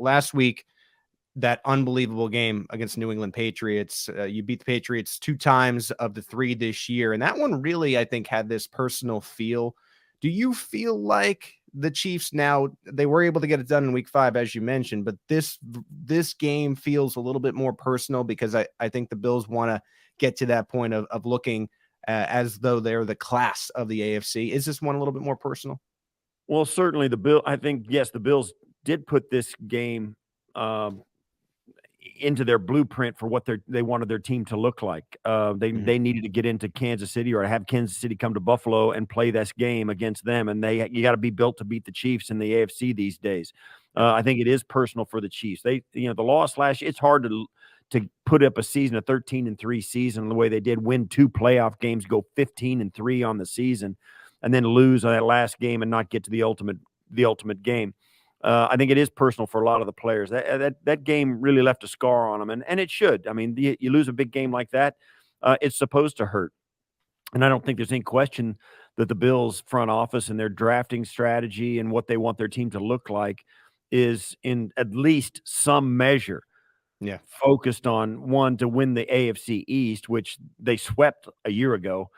last week, that unbelievable game against New England Patriots. You beat the Patriots 2 times of the 3 this year. And that one really, I think, had this personal feel. Do you feel like the Chiefs now, they were able to get it done in week 5, as you mentioned, but this game feels a little bit more personal because I think the Bills want to get to that point of looking as though they're the class of the AFC. Is this one a little bit more personal? Well, certainly I think, yes, the Bills did put this game into their blueprint for what they wanted their team to look like. They needed to get into Kansas City or have Kansas City come to Buffalo and play this game against them. And you got to be built to beat the Chiefs in the AFC these days. I think it is personal for the Chiefs. The loss last year, it's hard to put up a season, a 13-3 season the way they did, win 2 playoff games, go 15-3 on the season, and then lose on that last game and not get to the ultimate game. I think it is personal for a lot of the players. That game really left a scar on them, and it should. I mean, you lose a big game like that, it's supposed to hurt. And I don't think there's any question that the Bills front office and their drafting strategy and what they want their team to look like is in at least some measure focused on, one, to win the AFC East, which they swept a year ago,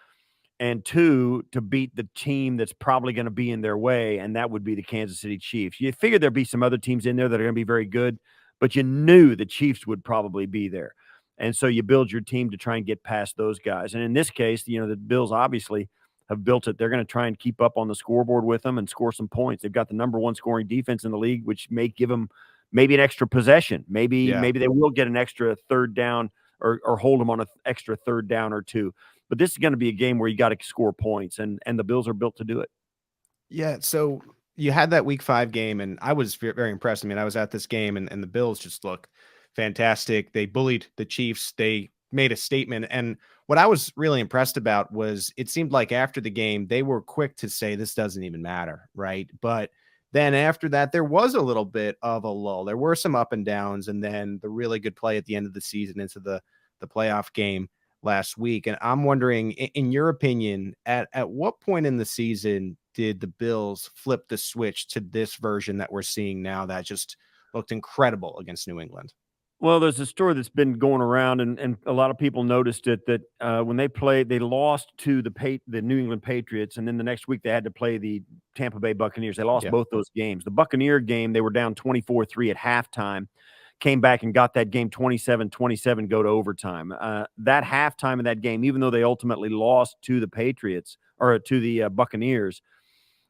and 2, to beat the team that's probably going to be in their way, and that would be the Kansas City Chiefs. You figured there'd be some other teams in there that are going to be very good, but you knew the Chiefs would probably be there. And so you build your team to try and get past those guys. And in this case, the Bills obviously have built it. They're going to try and keep up on the scoreboard with them and score some points. They've got the number 1 scoring defense in the league, which may give them maybe an extra possession. Maybe they will get an extra third down or hold them on an extra third down or 2. But this is going to be a game where you got to score points, and the Bills are built to do it. Yeah, so you had that week 5 game, and I was very impressed. I mean, I was at this game, and the Bills just look fantastic. They bullied the Chiefs. They made a statement. And what I was really impressed about was it seemed like after the game, they were quick to say this doesn't even matter, right? But then after that, there was a little bit of a lull. There were some up and downs, and then the really good play at the end of the season into the playoff game last week. And I'm wondering, in your opinion, at what point in the season did the Bills flip the switch to this version that we're seeing now that just looked incredible against New England? Well, there's a story that's been going around, and a lot of people noticed it, that when they lost to the New England Patriots, and then the next week they had to play the Tampa Bay Buccaneers. They lost both those games. The Buccaneer game, they were down 24-3 at halftime, came back and got that game 27-27, go to overtime. That halftime of that game, even though they ultimately lost to the Patriots or to the Buccaneers,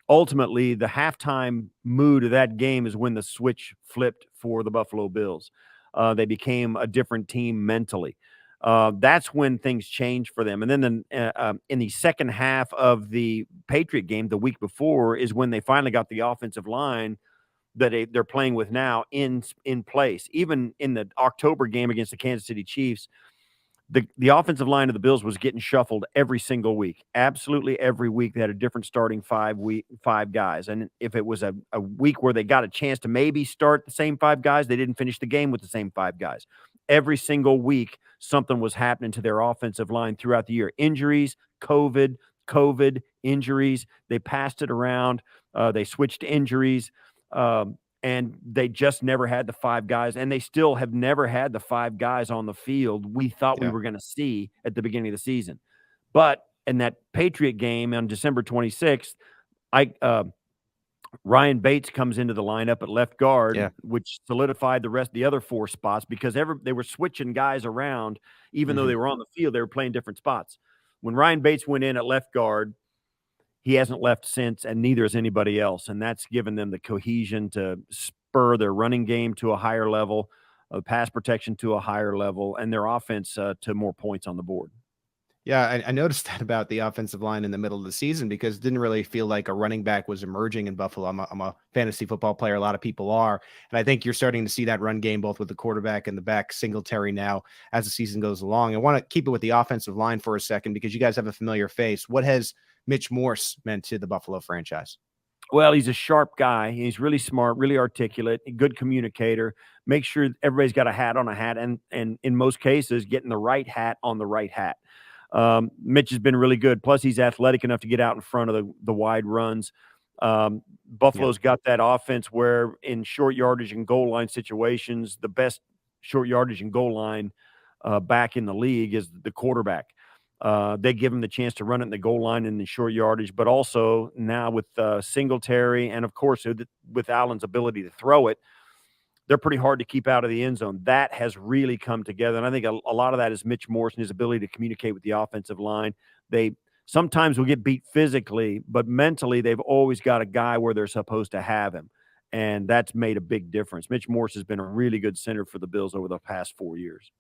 ultimately the halftime mood of that game is when the switch flipped for the Buffalo Bills. They became a different team mentally. That's when things changed for them. And then in the second half of the Patriot game, the week before, is when they finally got the offensive line that they're playing with now in place. Even in the October game against the Kansas City Chiefs, the offensive line of the Bills was getting shuffled every single week. Absolutely every week they had a different starting five guys. And if it was a week where they got a chance to maybe start the same 5 guys, they didn't finish the game with the same 5 guys. Every single week, something was happening to their offensive line throughout the year. Injuries, COVID, injuries. They passed it around. They switched to injuries. And they just never had the 5 guys, and they still have never had the 5 guys on the field we thought we were going to see at the beginning of the season. But in that Patriot game on December 26th, Ryan Bates comes into the lineup at left guard, which solidified the other 4 spots, because they were switching guys around. Even though they were on the field, they were playing different spots. When Ryan Bates went in at left guard, he hasn't left since, and neither has anybody else. And that's given them the cohesion to spur their running game to a higher level, pass protection to a higher level, and their offense to more points on the board. Yeah, I noticed that about the offensive line in the middle of the season, because it didn't really feel like a running back was emerging in Buffalo. I'm a fantasy football player. A lot of people are. And I think you're starting to see that run game, both with the quarterback and the back Singletary now as the season goes along. I want to keep it with the offensive line for a second, because you guys have a familiar face. What has Mitch Morse meant to the Buffalo franchise? Well, he's a sharp guy. He's really smart, really articulate, a good communicator. Make sure everybody's got a hat on a hat, and in most cases, getting the right hat on the right hat. Mitch has been really good. Plus, he's athletic enough to get out in front of the wide runs. Buffalo's got that offense where in short yardage and goal line situations, the best short yardage and goal line back in the league is the quarterback. They give him the chance to run it in the goal line in the short yardage, but also now with Singletary and, of course, with Allen's ability to throw it, they're pretty hard to keep out of the end zone. That has really come together, and I think a lot of that is Mitch Morse and his ability to communicate with the offensive line. They sometimes will get beat physically, but mentally they've always got a guy where they're supposed to have him, and that's made a big difference. Mitch Morse has been a really good center for the Bills over the past 4 years.